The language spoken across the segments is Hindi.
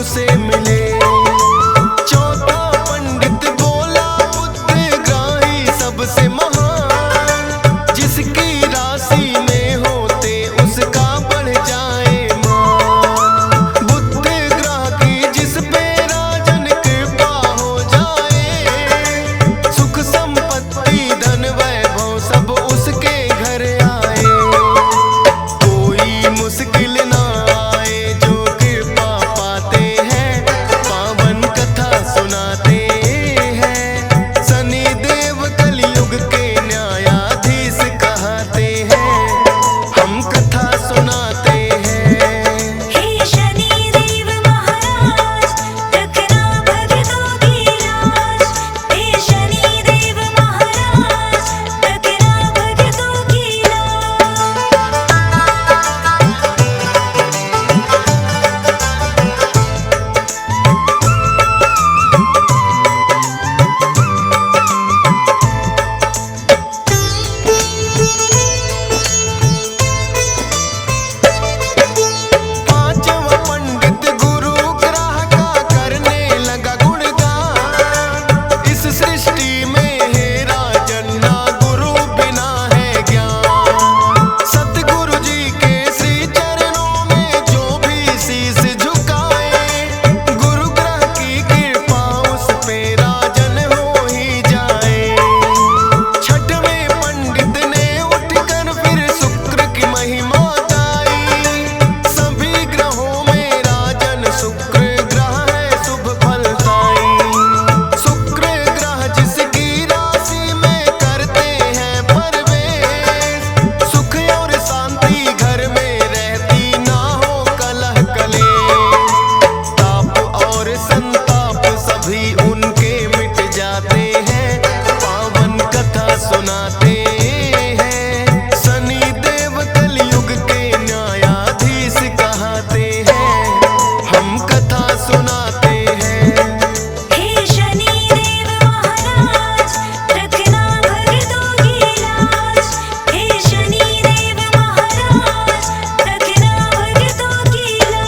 से मिले। चौथा पंडित बोला बुद्धग्राही सबसे महान, जिसकी राशि में होते उसका बढ़ जाए मान। बुद्धग्रह की जिस पे राजन कृपा हो जाए, सुख संपत्ति धन वैभव सब उसके घर आए। कोई मुश्किल ना आए जो कृपा पाते हैं, पावन कथा सुनाते हैं। शनिदेव कलयुग के न्यायाधीश कहते हैं, हम कथा सुनाते हैं। हे शनिदेव महाराज, रखना भक्तों की लाज। हे शनिदेव महाराज, रखना भक्तों की लाज। पांचवा पंडित गुरु ग्रह का करने लगा गुणगान। इस सृष्टि में है राजन ना गुरु बिना है ज्ञान। सतगुरु जी के श्री चरणों में जो भी शीश झुकाए, गुरु ग्रह की कृपा उस पे राजन हो ही जाए। छठवें पंडित ने उठकर फिर शुक्र की महिमा गाई। सभी ग्रहों में राजन शुक्र ग्रह है शुभ फलदाई। शुक्र ग्रह जिसकी राशि में करते हैं प्रवेश, सुख और शांति घर में रहती ना हो कलह कलेश। ताप और संताप सभी उनके मिट जाते हैं, पावन कथा सुनाते हैं। शनिदेव कलयुग के न्यायाधीश कहते हैं, हम कथा सुनाते हैं। हे शनिदेव महाराज, रखना भक्तों की लाज। हे शनिदेव महाराज, रखना भक्तों की लाज।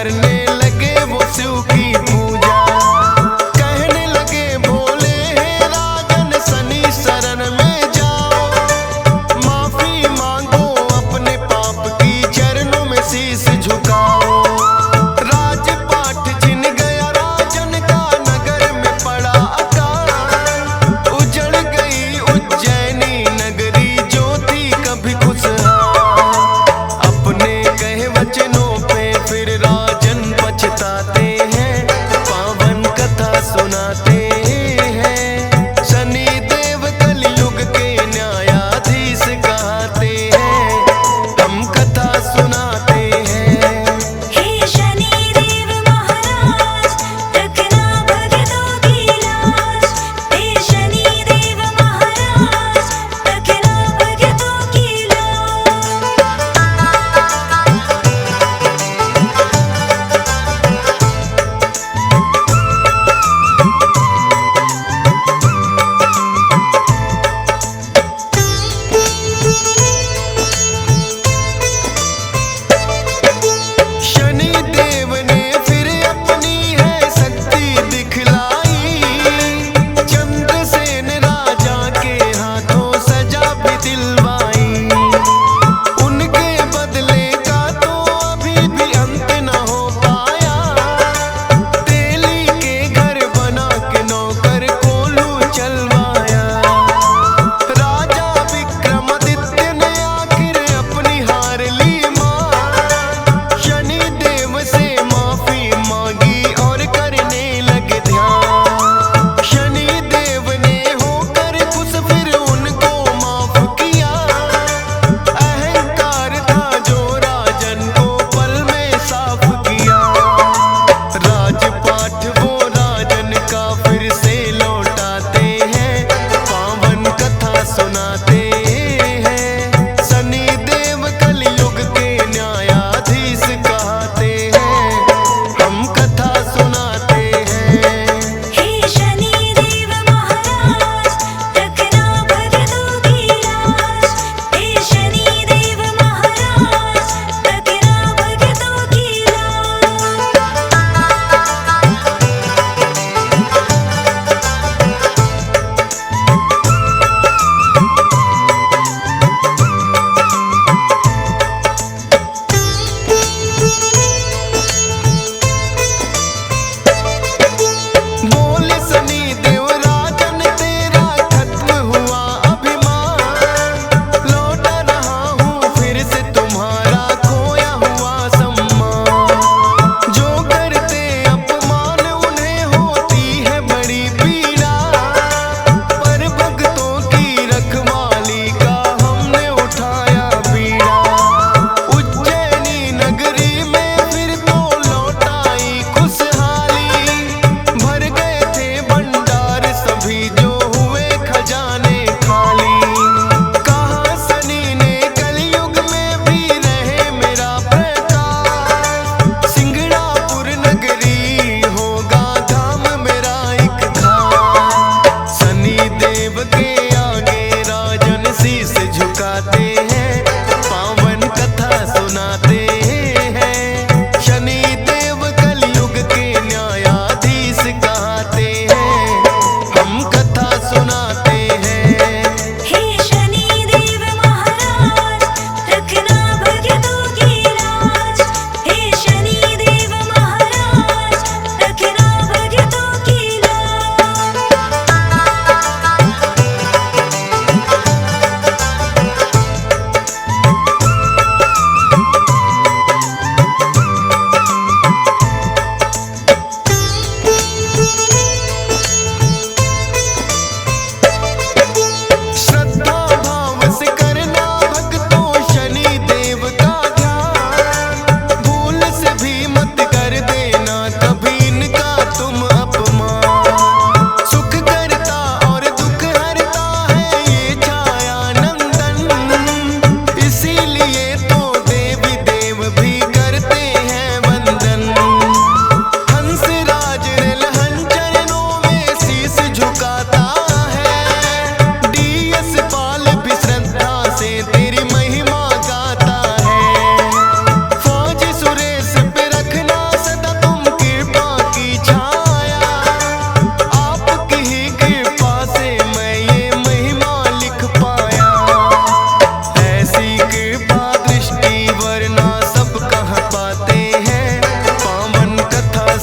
करने लगे वो शिव की पूजा। कहने लगे भोले हे राजन शनि शरण में जाओ, माफी मांगो अपने पाप की, चरणों में शीश झुकाओ। राजपाट छिन गया राजन का, नगर में पड़ा अकाल, उजड़ गई उज्जैनी नगरी जो थी कभी खुशहाल। अपने कहे वचनों पे फिर राजन पछताते हैं,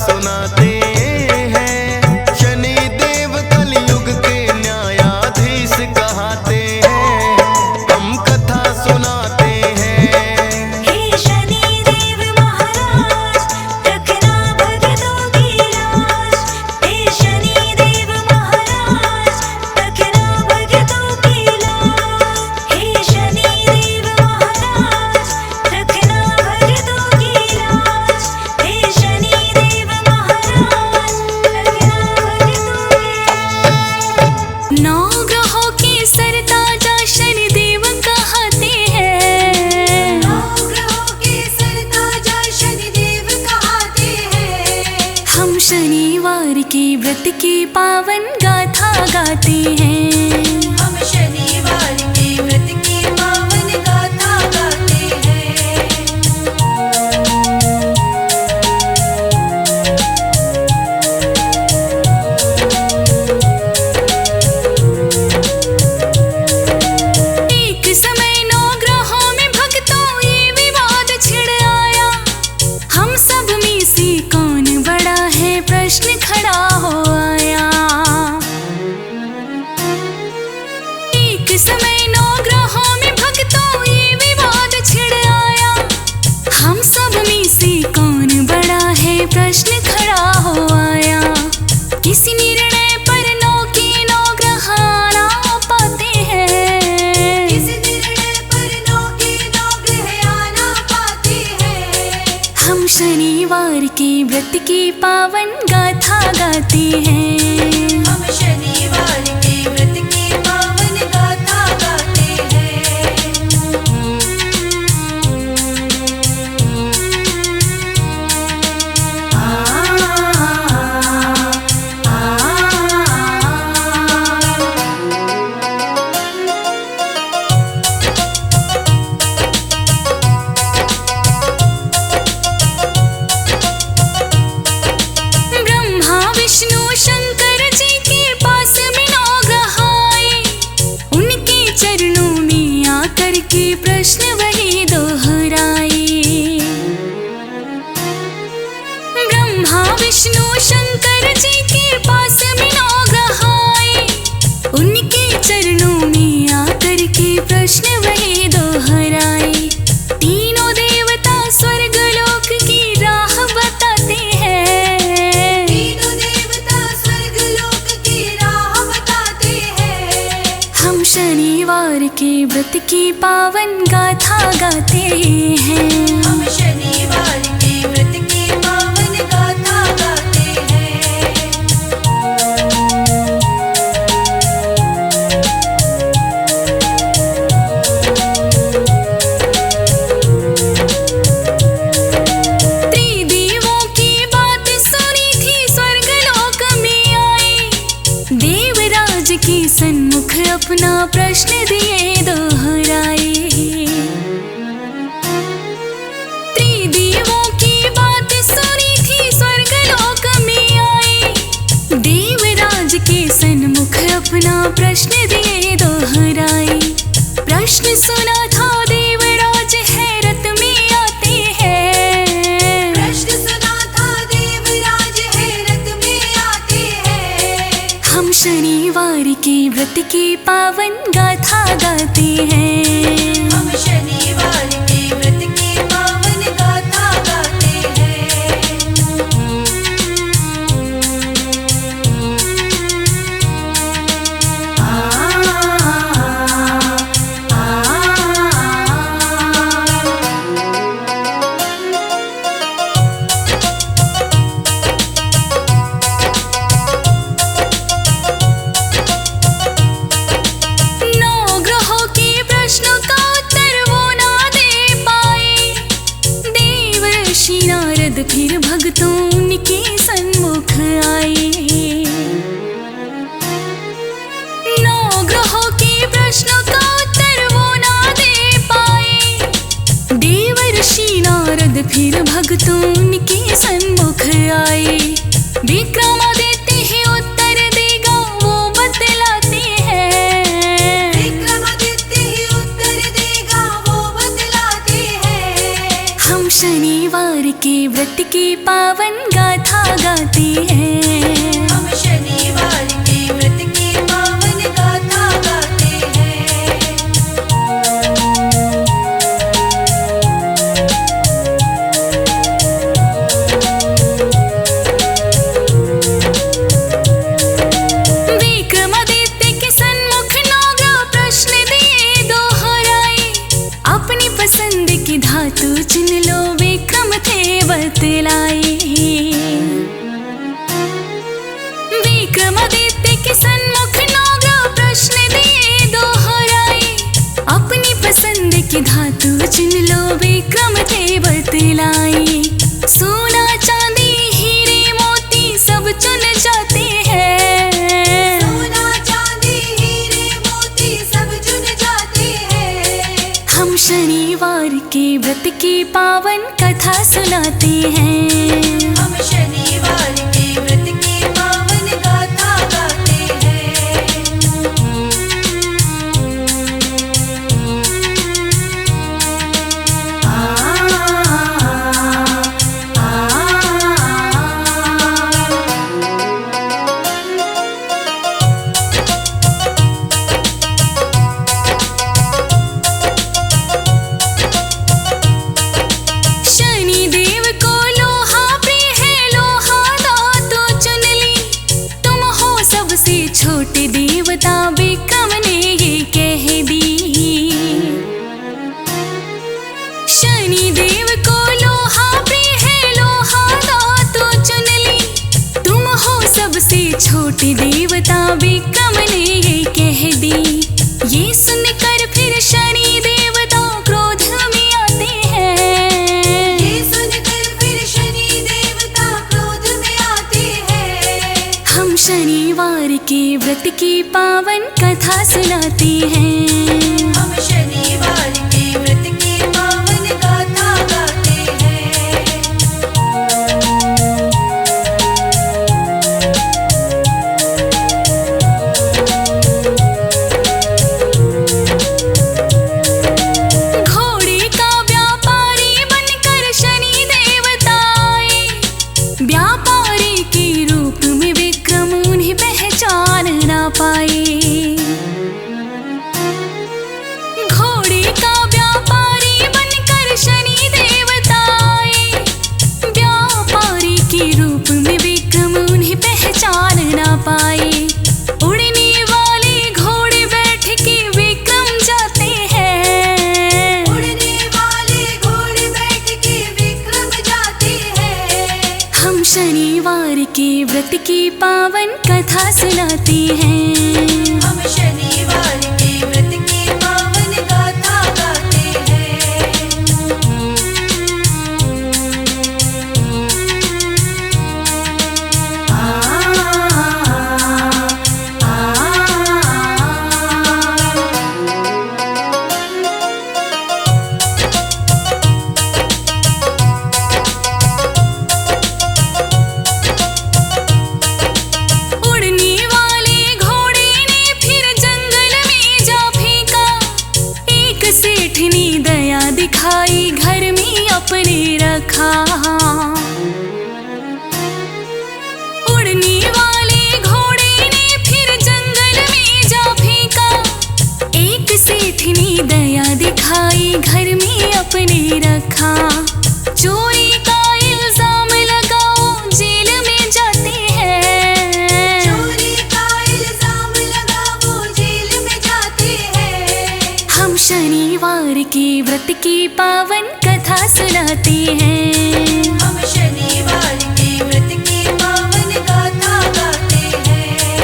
सुनाते हैं। शनि देव कलयुग के न्यायाधीश कहाते हैं, हम कथा सुनाते हैं। हे शनि देव महाराज रखना भक्तों की लाज। हे शनि देव महाराज रखना भक्तों की लाज। हे शनि देव महाराज रखना भक्तों की लाज। हे शनि देव महाराज रखना भक्तों की। नौ ग्रहों के सरताजा शनि देव कहते हैं। नौ ग्रहों के सरताजा शनि देव कहते हैं। हम शनिवार के व्रत की पावन गाथा गाते हैं। हम शनिवार के व्रत की पावन गाथा गाते हैं। एक समय नौ ग्रहों में भक्तों ये विवाद छिड़ आया। हम सब में से कौन बड़ा है प्रश्न खड़ा हो आया। एक समय नौ ग्रहों में भक्तों ये विवाद छिड़ आया। हम सब में से कौन बड़ा है प्रश्न खड़ा हो आया। किस निर्णय पर नौ के नौ ग्रह आना पाते हैं। किस निर्णय पर नौ के नौ ग्रह आना पाते हैं। हम शनिवार के व्रत की पावन गाथा गाते हैं। हम शनिवार के व्रत की पावन गाथा गाते हैं। ब्रह्मा विष्णु शंकर जी के पास में नौ ग्रह आए। उनके चरणों में आकर के प्रश्न वही दोहराए। ब्रह्मा विष्णु शंकर जी के पास में नौ ग्रह आए। उनके चरणों में आकर के प्रश्न वही दोहराए। तीनों देवता स्वर्ग लोक की राह बताते हैं। तीनों देवता स्वर्ग लोक की राह बताते हैं। हम शनिवार के व्रत की पावन गाथा गाते हैं। हम शनिवार के व्रत की पावन गाथा गाते हैं। त्रिदेवों की बात सुनी थी स्वर्ग लोक में आए। देवराज के सन्मुख अपना प्रश्न दिए दोहराए। त्रिदेवों की बात सुनी थी स्वर्ग लोक में आए। देवराज के सन्मुख अपना प्रश्न दिए दोहराए। प्रश्न सुना था देवराज हैरत में आते हैं। प्रश्न सुना था देवराज हैरत में आते हैं। हम शनिवार के व्रत की पावन गाथा गाते हैं। हम शनिवार के व्रत की पावन गाथा गाते हैं। नौ ग्रहों के प्रश्नों का उत्तर वो ना दे पाए। देव ऋषि नारद फिर भक्तों उनके सन्मुख आए। नौ ग्रहों के प्रश्नों का उत्तर वो ना दे पाए। देव ऋषि नारद फिर भक्तों उनके सन्मुख आए। विक्रमादित्य ही उत्तर देगा वो बतलाते हैं। विक्रमादित्य ही उत्तर देगा वो बतलाते हैं। हम शनिवार के व्रत व्रत की पावन गाथा गाते हैं। हम शनिवार के व्रत की पावन गाथा गाते हैं। विक्रमादित्य के सन्मुख नौग्रह प्रश्न दिए दोहराए, अपनी पसंद की धातु चुन लो विक्रम थे बतलाए। विक्रमादित्य के सन्मुख नौग्रह प्रश्न दिए दोहराए, अपनी पसंद की धातु चुन लो विक्रम थे बतलाए। सोना चांदी हीरे मोती सब चुन जाते हैं। सोना चांदी हीरे मोती सब चुन जाते हैं। हम शनिवार के व्रत की पावन कथा सुनाते हैं। हम शनिवार के व्रत की पावन गाथा गाते हैं। शनि देव को लोहा प्रिय है, लोहा धातु चुन ली। तुम हो सबसे छोटे देवता, विक्रम ने ये कह दी। शनि देव को लोहा प्रिय है, लोहा धातु चुन ली। तुम हो सबसे छोटे देवता, विक्रम ने ये कह दी। ये सुनकर फिर शनि देवता क्रोध में आते हैं। ये सुनकर फिर शनि देवता क्रोध में आते हैं। हम शनिवार के व्रत की पावन कथा सुनाते हैं। हम शनिवार के व्रत की पावन गाथा गाते हैं। घोड़े का व्यापारी बनकर शनि देवता आए, व्यापारी के रूप में विक्रम उन्हें पहचान ना पाए। घोड़े का व्यापारी बनकर शनि देवता आए, व्यापारी के रूप में विक्रम उन्हें पहचान ना पाए। उड़ने वाले घोड़े बैठ के विक्रम जाते हैं। उड़ने वाले घोड़े बैठ के विक्रम जाते हैं। हम शनिवार के व्रत की पावन कथा सुनाते हैं। हम शनिवार के व्रत की पावन गाथा गाते हैं। उड़ने वाले घोड़े ने फिर जंगल में जा फेंका, एक सेठ ने दया दिखाई, घर में अपने रखा। उड़ने वाले घोड़े ने फिर जंगल में जा फेंका, एक सेठ ने दया दिखाई, घर में अपने रखा। चोरी का इल्जाम लगाओ, जेल में जाते हैं। चोरी का इल्जाम लगाओ, जेल में जाते हैं। हम शनिवार के व्रत की पावन कथा सुनाते हैं। हम शनिवार के व्रत की पावन गाथा गाते हैं।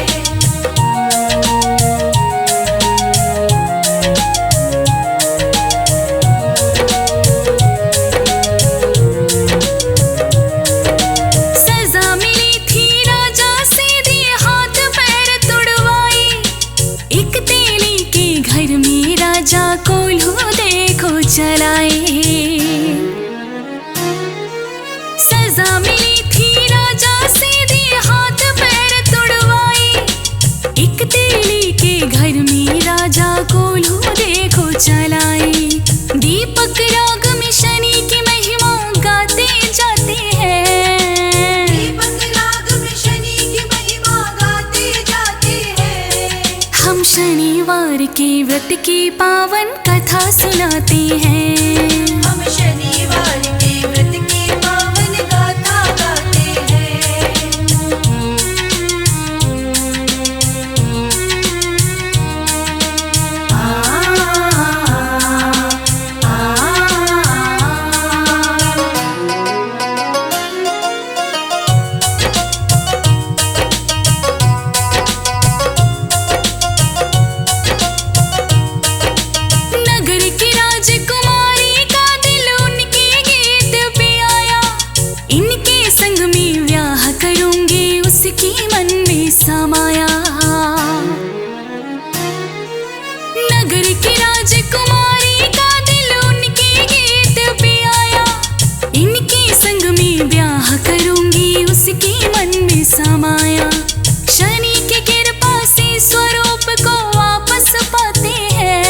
सजा मिली थी राजा से, दिए हाथ पैर तुड़वाए। एक तेली के घर में राजा कोल्हू देखो चलाए। सजा मिली थी राजा से, दिए हाथ पैर तुड़वाए। एक तेली के घर में राजा कोल्हू देखो चलाए। दीपक राग में शनि की महिमा गाते जाते हैं। व्रत की पावन कथा सुनाते हैं। हम शनिवार के व्रत की पावन गाथा गाते हैं। नगर की राजकुमारी का दिल उनके गीत पे आया। इनके संग में ब्याह करूंगी उसकी मन में समाया। नगर की राजकुमारी का दिल उनके गीत पे आया। इनके संग में ब्याह करूंगी उसके मन में समाया। शनि की कृपा से स्वरूप को वापस पाते हैं।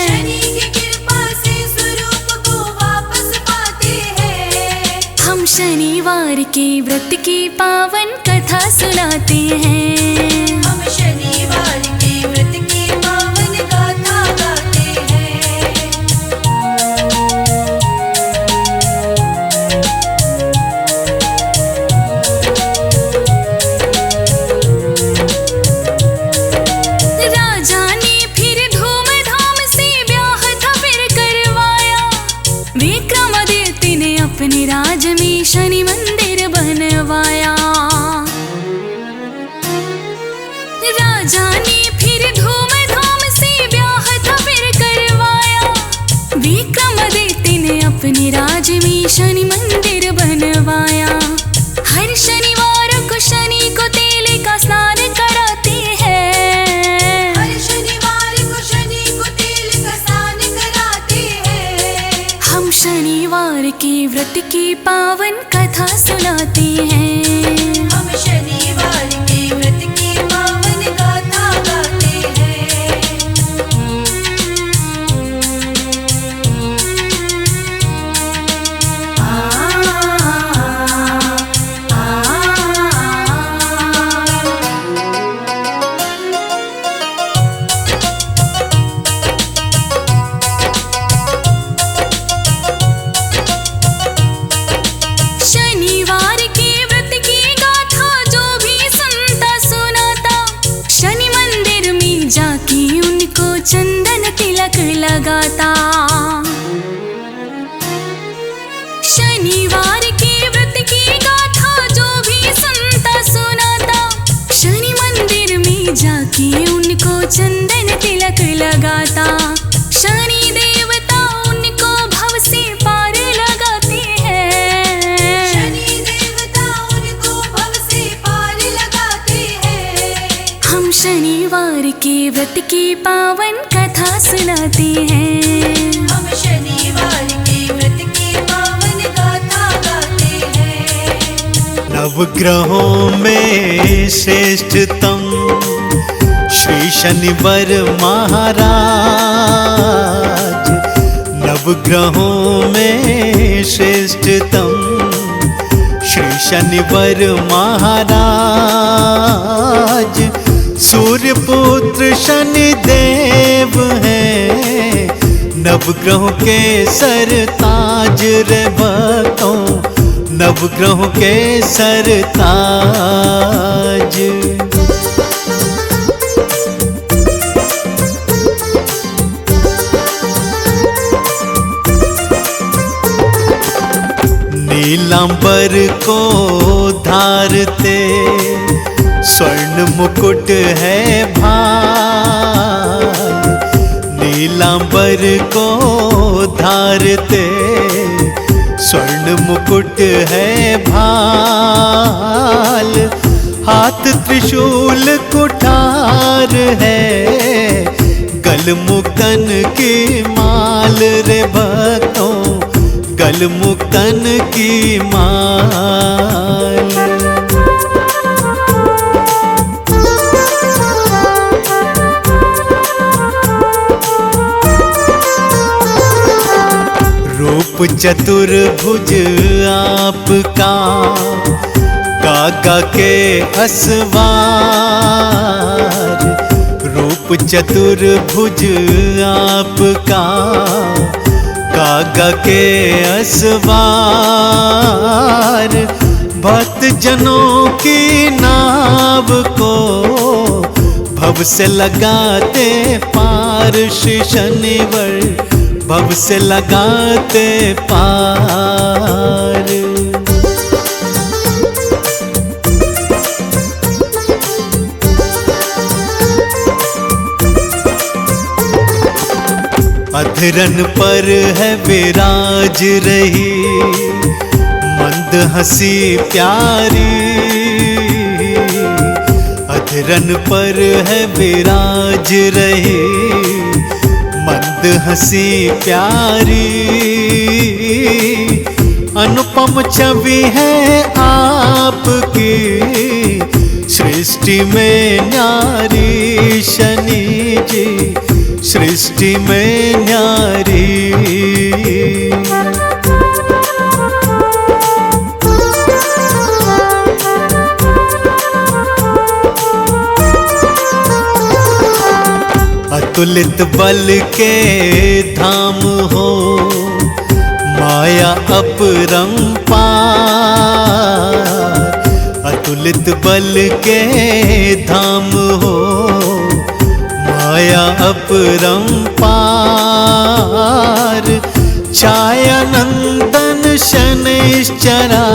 शनि की कृपा से स्वरूप को वापस पाते हैं। हम शनिवार के व्रत की पावन कथा सुनाते हैं। हम शनिवार के व्रत की पावन गाथा गाते हैं। राजा ने फिर धूमधाम से ब्याह था फिर करवाया। विक्रमादित्य ने अपने राज में शनि मंदिर बनवाया। राजा ने फिर धूमधाम से ब्याह था फिर करवाया। विक्रमादित्य ने अपने राज में शनि मंदिर बनवाया। हर शनिवार को शनि को तेल का स्नान कराते हैं। हर शनिवार को शनि को तेल का स्नान कराते हैं। हम शनिवार के व्रत की पावन कथा सुनाते हैं। हम शनिवार के व्रत की पावन गाथा गाते हैं। शनिवार के व्रत की गाथा जो भी सुनता सुनाता, शनि मंदिर में जाके उनको चंदन तिलक लगाता। शनिवार के व्रत की गाथा जो भी सुनता सुनाता, शनि मंदिर में जाके उनको चंदन तिलक लगाता। शनि देवता उनको भव से पार लगाते हैं। शनि देवता उनको भव से पार लगाते हैं। हम शनिवार के व्रत की पावन कथा सुनाते हैं। हम शनिवार के व्रत की पावन गाथा गाते हैं। नवग्रहों में श्रेष्ठतम श्री शनिवार महाराज। नवग्रहों में श्रेष्ठतम श्री शनिवार महाराज। सूर्य पुत्र शनि देव हैं, नवग्रहों के सरताज रे भक्तों, नवग्रहों के सरताज। नीलांबर को धारते स्वर्ण मुकुट है भाल। नीलांबर को धारते स्वर्ण मुकुट है भाल। हाथ त्रिशूल कुठार है, गल मुक्तन की माल रे भक्तों, गल मुक्तन की माल। रूप चतुर्भुज आपका, काका के असवार। रूप चतुर्भुज आपका, कागा के असवार, भक्त जनों की नाव को भव से लगाते पार। श्री शनिवर भव से लगाते पार। अधरन पर है विराज रही मंद हंसी प्यारी। अधरन पर है विराज रही मंद हंसी प्यारी। अनुपम छवि है आपकी सृष्टि में न्यारी। शनि जी सृष्टि में न्यारी। अतुलित बल के धाम हो, माया अपरंपार। अतुलित बल के धाम हो, माया अपरंपार। छाया नंदन शनैश्चरा,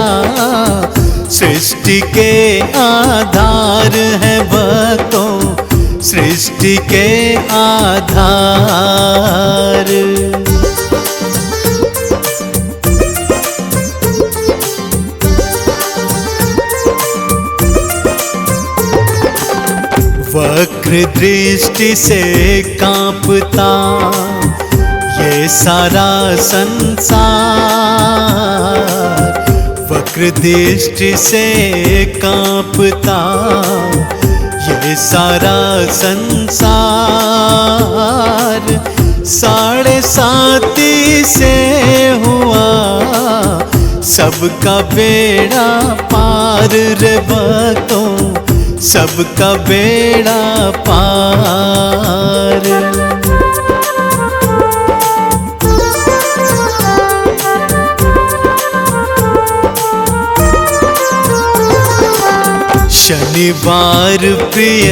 सृष्टि के आधार है भक्तों, सृष्टि के आधार। वक्र दृष्टि से कांपता ये सारा संसार। वक्र दृष्टि से कांपता ये सारा संसार। 7.5 से हुआ सबका बेड़ा पार रे भक्तों, सबका बेड़ा पार। शनिवार प्रिय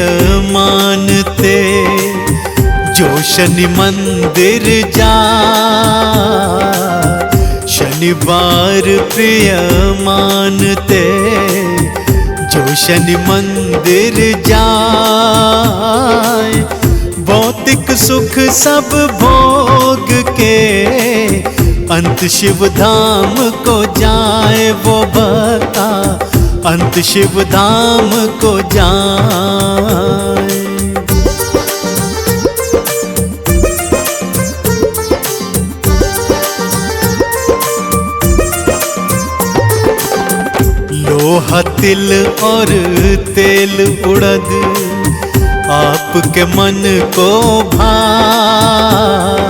मानते जो शनि मंदिर जा। शनिवार प्रिय मानते जो शनि मंदिर जाए। भौतिक सुख सब भोग के अंत शिव धाम को जाए। वो भक्ता अंत शिव धाम को जाए। लोहा तिल और तेल उड़द आपके मन को भाए।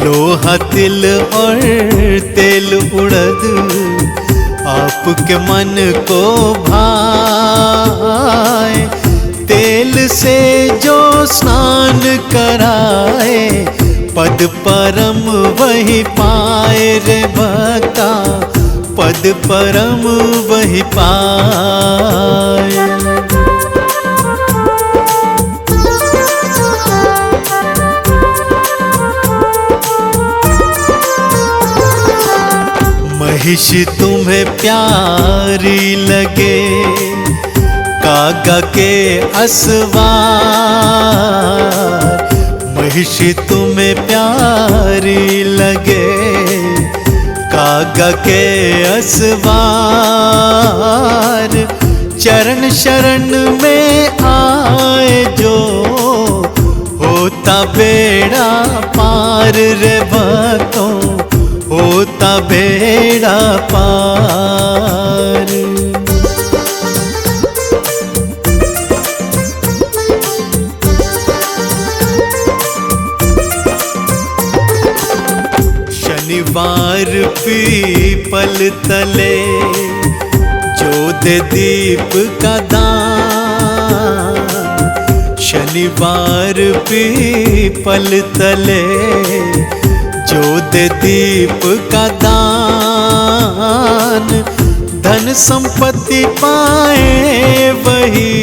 लोहा तिल और तेल उड़द आपके मन को भाए। तेल से जो स्नान कराए पद परम वही पाए रे भक्ता, पद परम वही पाए। महिष तुम्हें प्यारी लगे कागा के असवार। महिष तुम्हें प्यारी लगे कागा के असवार। चरण शरण में आए जो होता बेड़ा पार रे भक्तों, होता बेड़ा पार। शनिवार पीपल तले जो दे दीप का दान। शनिवार पीपल तले जो दे दीप का दान, धन संपत्ति पाए वही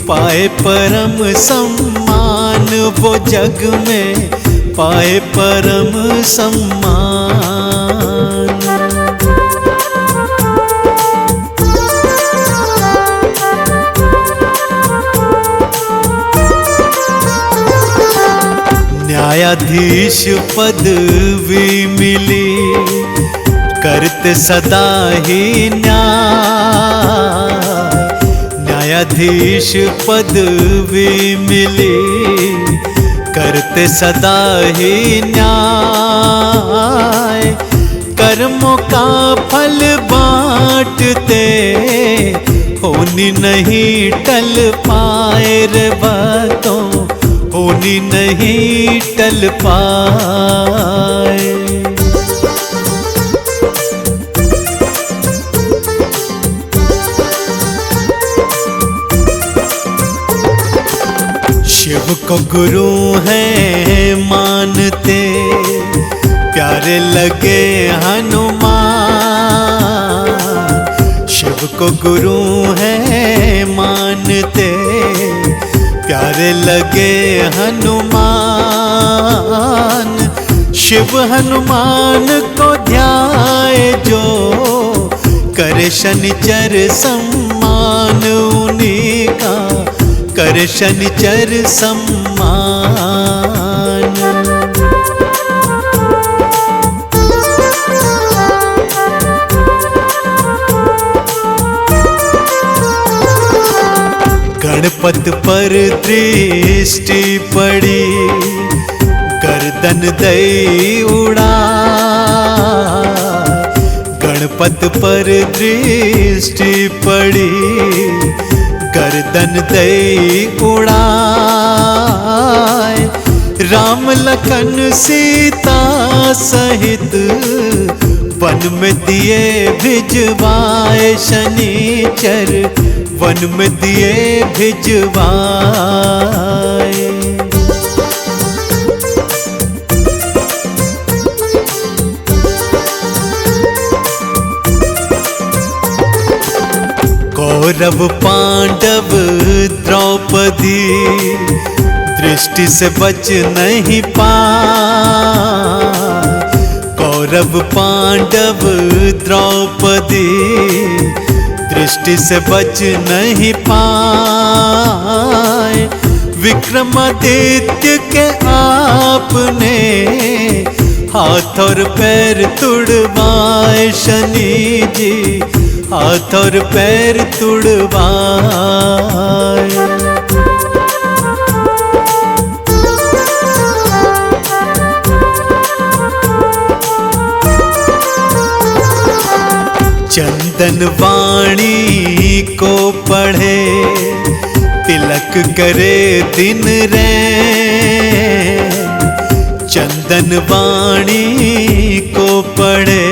पाए परम सम्मान, वो जग में पाए परम सम्मान। न्यायाधीश पदवी मिली करते सदा ही न्याय, न्यायाधीश पदवी मिली करते सदा ही न्याय, कर्मों का फल बांटते होनी नहीं टल पाए रे बातों, होनी नहीं टल पाए। शिव को गुरु हैं मानते, प्यारे लगे हनुमान। शिव को गुरु हैं मानते, प्यारे लगे हनुमान। शिव हनुमान को ध्याए जो करे शनिचर सम्मान, उन्हीं का करे शनिचर सम्मान। गणपत पर दृष्टि पड़ी, गर्दन दई उड़ा। गणपत पर दृष्टि पड़ी, गर्दन दई उड़ाए। राम लखन सीता सहित वन में दिए भिजवाए, शनिचर वन में दिए भिजवाए। कौरव पांडव द्रौपदी दृष्टि से बच नहीं पाए। कौरव पांडव द्रौपदी दृष्टि से बच नहीं पाए। विक्रमादित्य के आपने हाथ और पैर तुड़वाए, शनि जी हाथ और पैर तुड़वाए। चंदन वाणी को पढ़े, तिलक करे दिन रैन। चंदन वाणी को पढ़े,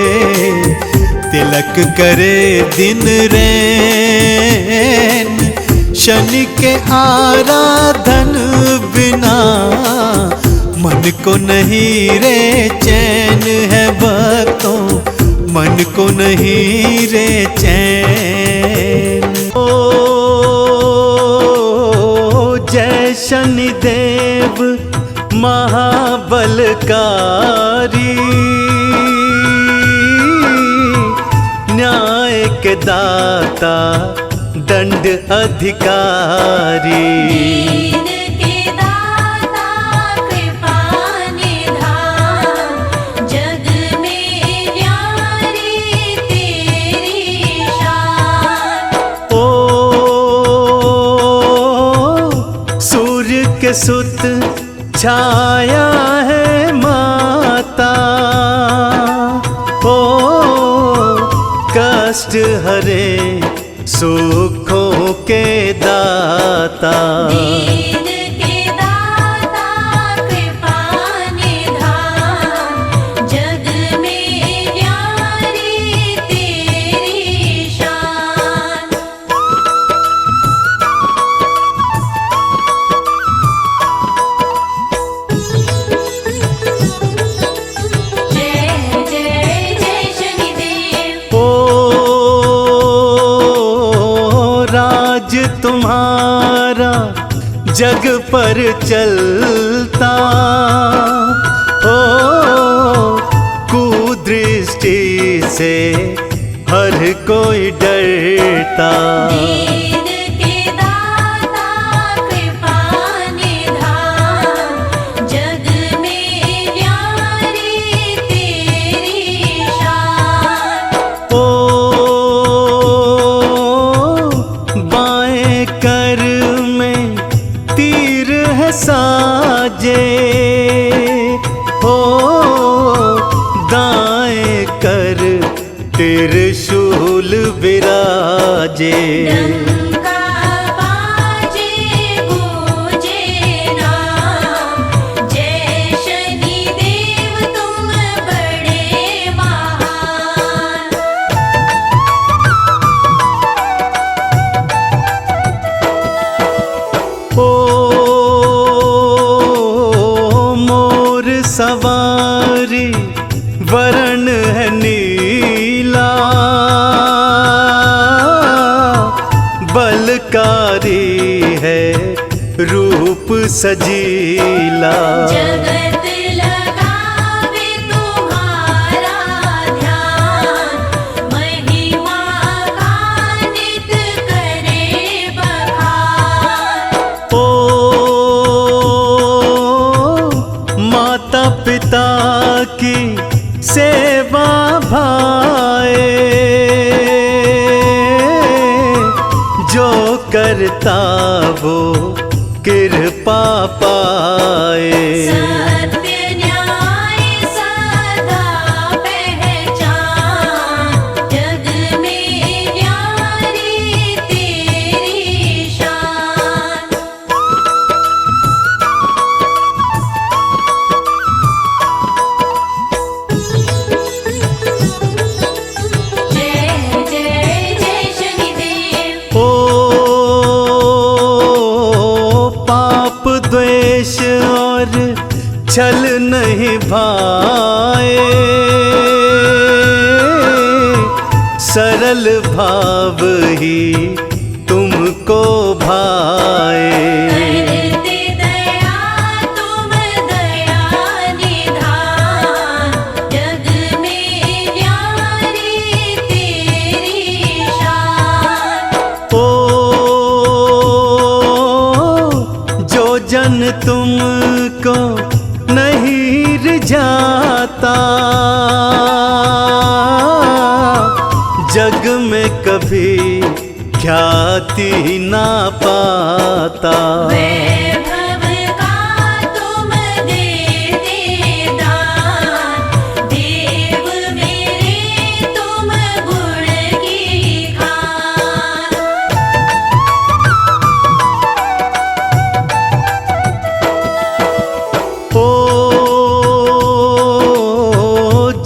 तिलक करे दिन रैन। शनि के आराधन बिना मन को नहीं रे चैन है भक्तों, मन को नहीं रे चैन। ओ जय शनिदेव महाबलकारी, न्याय के दाता दंड अधिकारी। दीन के दाता कृपा निधान, जग में न्यारी तेरी शान। ओ सूर्य के सुत छाया है माता, ओ कष्ट हरे सुखों के दाता। दीन के दाता कृपा निधान, जग में न्यारी तेरी शान। तुम्हारा जग पर चलता, ओ कुदृष्टि से हर कोई डरता। दीन के दाता कृपा निधान, जग में न्यारी तेरी शान। ओ बाएं कर में तीर है साजे, ओ दाएं कर त्रिशूल विराजे। डंका बाजे गूंजे नाम, जय शनि देव तुम बड़े महान। ओ मोर सवारी वरण है नीला, बलकारी है रूप सजीला। जगत लगावे तुम्हारा ध्यान, महिमा का नित करे बखान। ओ माता पिता की सेवा भाए, जो करता वो कृपा पाए। सत्य न्याय सदा पहचान, जग में न्यारी तेरी शान। जय जय जय शनिदेव। ओ पाप द्वेष और छल नहीं भाए, सरल भाव ही तुमको भाए। करते दया तुम दया निधान, जग में न्यारी तेरी शान। ओ जो जन तुमको नहीं रिझाता, जग में कभी ख्याति ना पाता। वैभव का तुम देते दान, देव मेरे तुम गुण की खान। ओ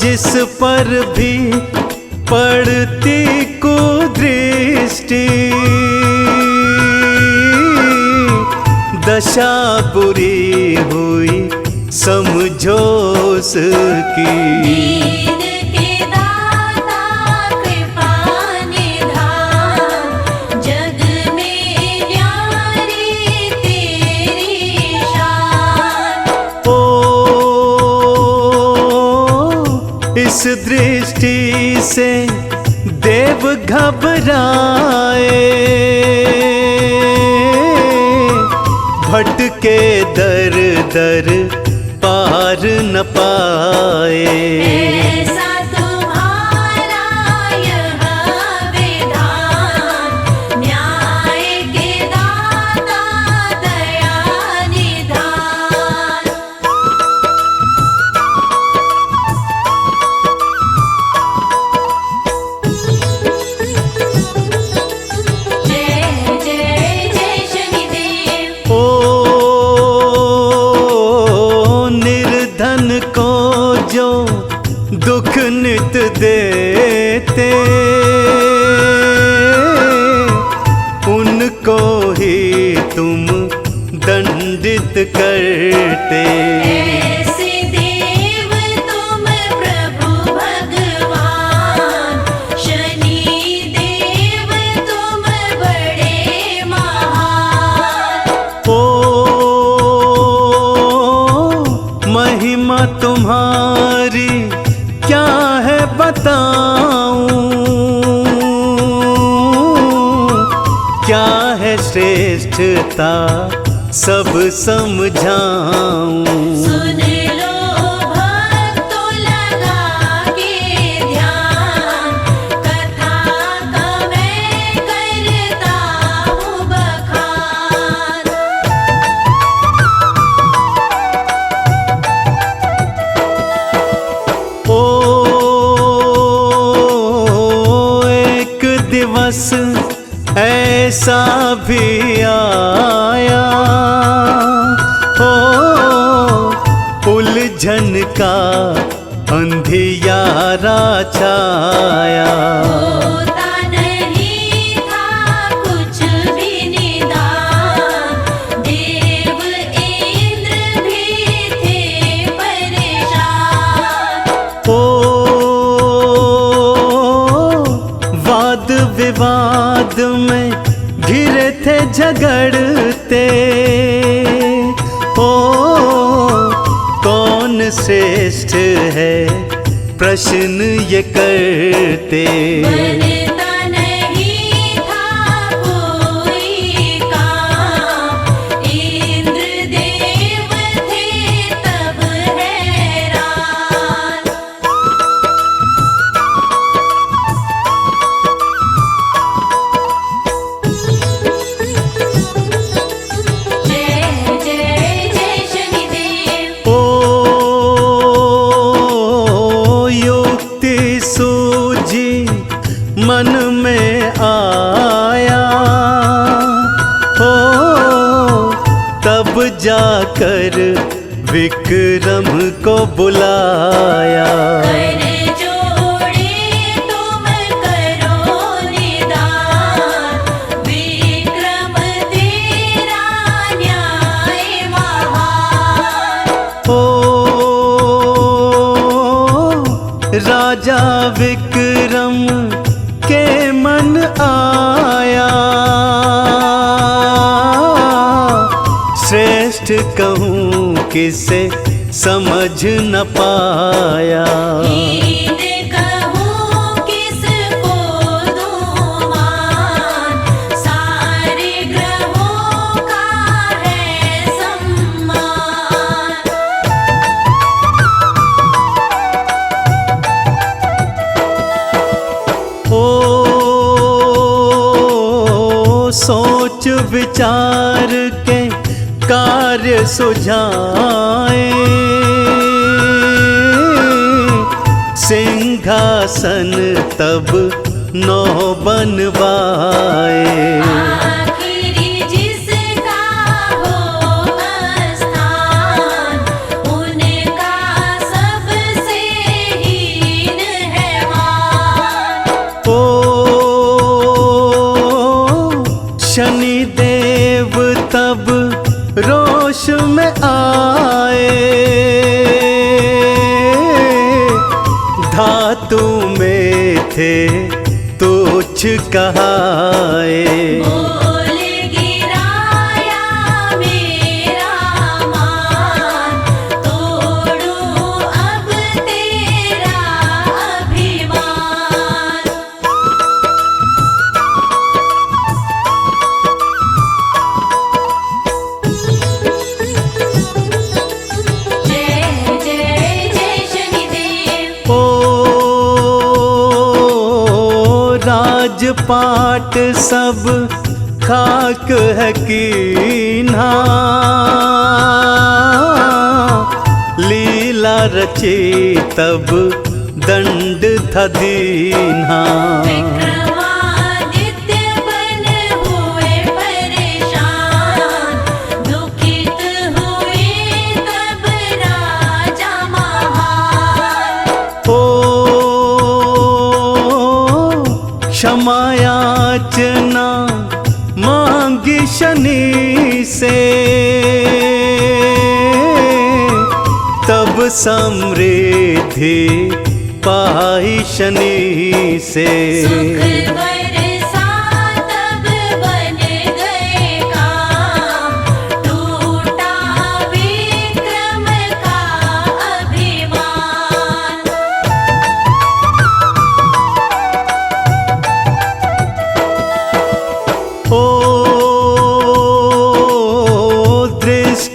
जिस पर भी पड़ती कुदृष्टि, दशा बुरी हुई समझो उसकी। दीन के दाता कृपा निधान, जग में न्यारी तेरी शान। ओ इस दृष्टि से देव घबराए, भटके दर दर पार न पाए। ऐसा तुम्हारा यह विधान, न्याय के दाता दया निधान। जय जय जय शनिदेव। ओ निर्धन को जो दुख क्या है श्रेष्ठता सब समझाऊं। सुन लो भक्तों लगा के ध्यान, कथा का मैं करता हूँ बखान। एक दिवस ऐसा भी आया, उलझन का अंधियारा छाया। होता नहीं था कुछ भी निदान, देव इंद्र भी थे परेशान। वाद विवाद में घिरे थे झगड़ते, कौन श्रेष्ठ है प्रश्न ये करते। बनता नहीं था कोई काम, इंद्र देव थे तब हैरान। जय जय जय शनिदेव। युक्ति सूझी मन में आया, तब जाकर विक्रम को बुलाया। कर जोड़े तुम करो निदान, विक्रम तेरा न्याय महान। राजा विक्रम के मन आया, श्रेष्ठ कहूँ किसे समझ न पाया। हीन कहूँ किसको दूँ मान, सारे ग्रहों का है सम्मान। सोच विचार के कार्य सुझाए, सिंहासन तब नौ बनवाए। आखिरी जिसका हो स्थान, उनका सबसे हीन है मान। शनि देव तब रोष में आए, धातु में थे तुच्छ कहाए। बोल गिराया मेरा मान, तोड़ूं अब तेरा अभिमान। जय जय जय शनिदेव। राजपाट सब खाक है कीन्हा, लीला रचे तब दंड था दीन्हा। विक्रमादित्य बन हुए परेशान, दुखित हुए तब राजा महान। क्षमा याचना मांगी शनि से, तब समृद्धि पाई शनि से। सुख बरसा तब बन गए काम, टूटा विक्रम का अभिमान। ओ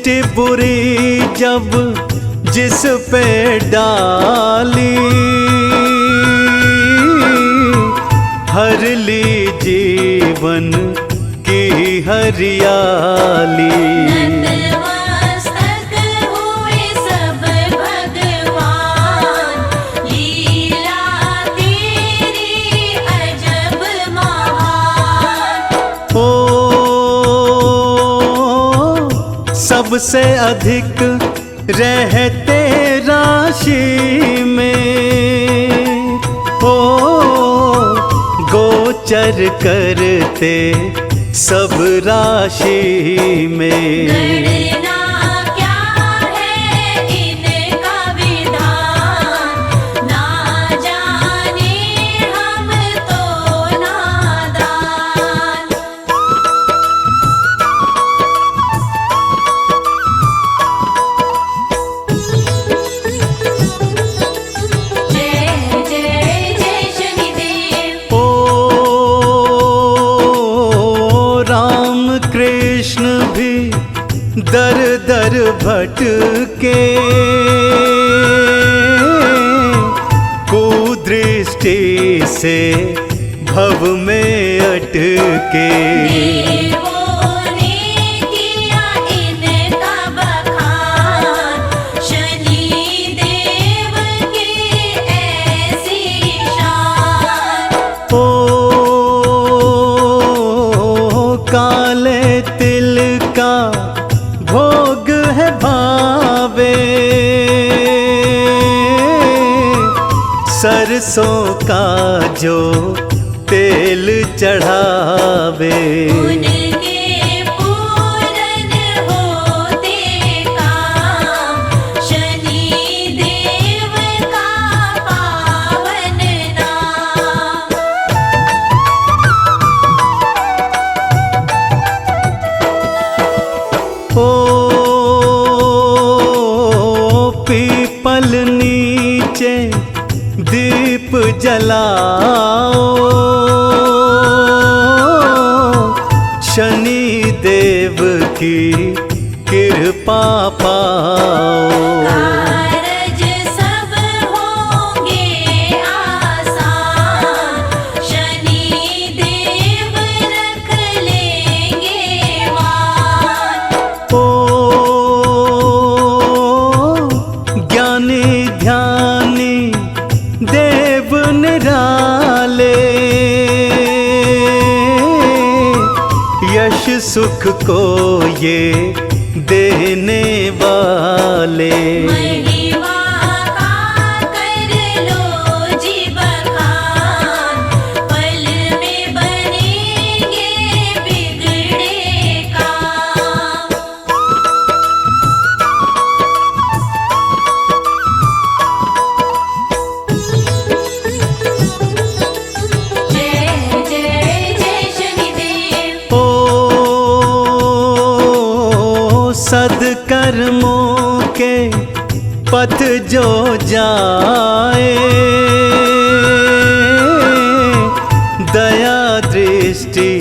दृष्टि बुरी जब जिस पे डाली, हर ली जीवन की हरियाली। नतमस्तक हुए सब भगवान, लीला तेरी अजब महान। ओ सबसे अधिक रहते राशि में, ओ गोचर करते सब राशि में। गणना क्या है इनका विधान, ना जाने हम तो नादान। जय जय जय शनिदेव। ओ राम कृष्ण भी दर दर भटके, कुदृष्टि से भव में अटके। देवों ने किया इनका बखान, शनि देव की ऐसी शान। ओ काले तिल का भोग है भावे, सरसों का जो तेल चढ़ावे। उनके पूरन होते काम, शनि देव का पावन नाम। ओ पीपल नीचे दीप जलाओ, शनि देव की कृपा पाओ। कारज सब होंगे आसान, शनि देव रख लेंगे मान। ओ ज्ञानी ध्यानी देव निराले, यश सुख को ये देने वाले। महिमा का कर लो जी बखान, पल में बनेंगे बिगड़े काम। जय जय जय शनिदेव। ओ सद्कर्मों के पथ जो जाए, दया दृष्टि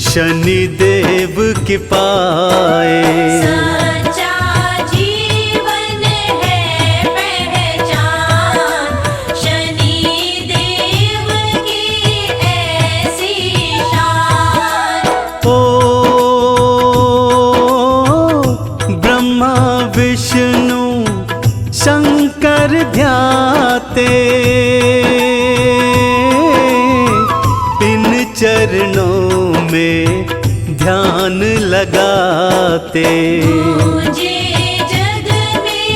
शनि देव की पाए। सच्चा जीवन है पहचान, शनि देव की ऐसी शान। ओ ब्रह्मा विष्णु शंकर ध्याते, इन चरणों में ध्यान लगाते। मुझे जग में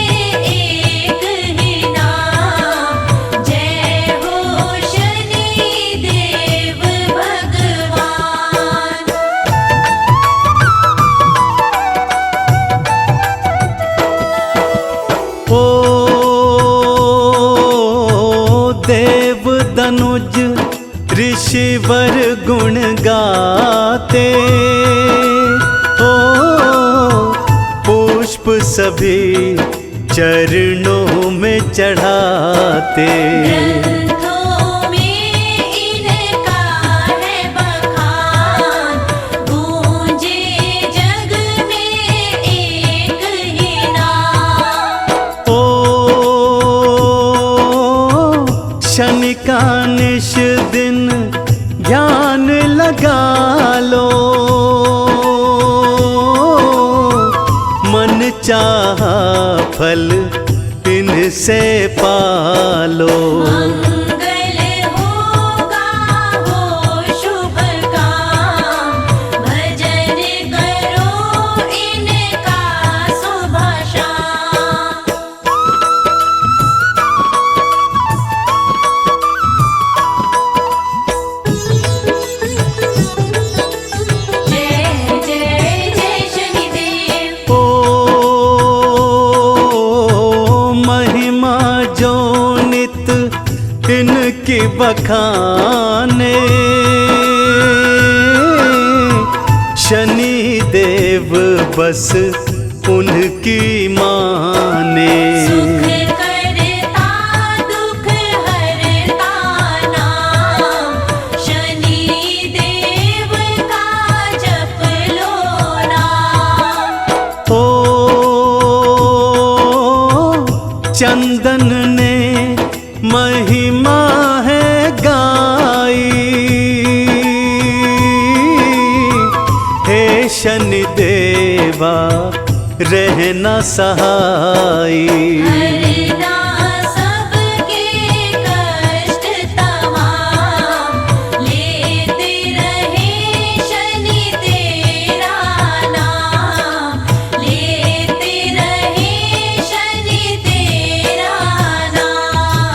एक ही नाम, जय हो शनि देव भगवान। ओ देव दनुज ऋषिवर गुण गाते, ओ पुष्प सभी चरणों में चढ़ाते। ग्रंथों में इनका है बखान, गूंजे जग में एक चाहा फल इनसे पालो। मंगल होगा हो शुभ काम, भजन करो इनका सुबह शाम। जय जय जय शनिदेव। ओ महिमा जो नित इनकी बखाने, शनि देव बस उनकी माने। सुख करता दुख हरता नाम, शनि देव का जप लो नाम। ओ चंदन ने महिमा है गाई, हे शनि देवा रहना सहाई। हर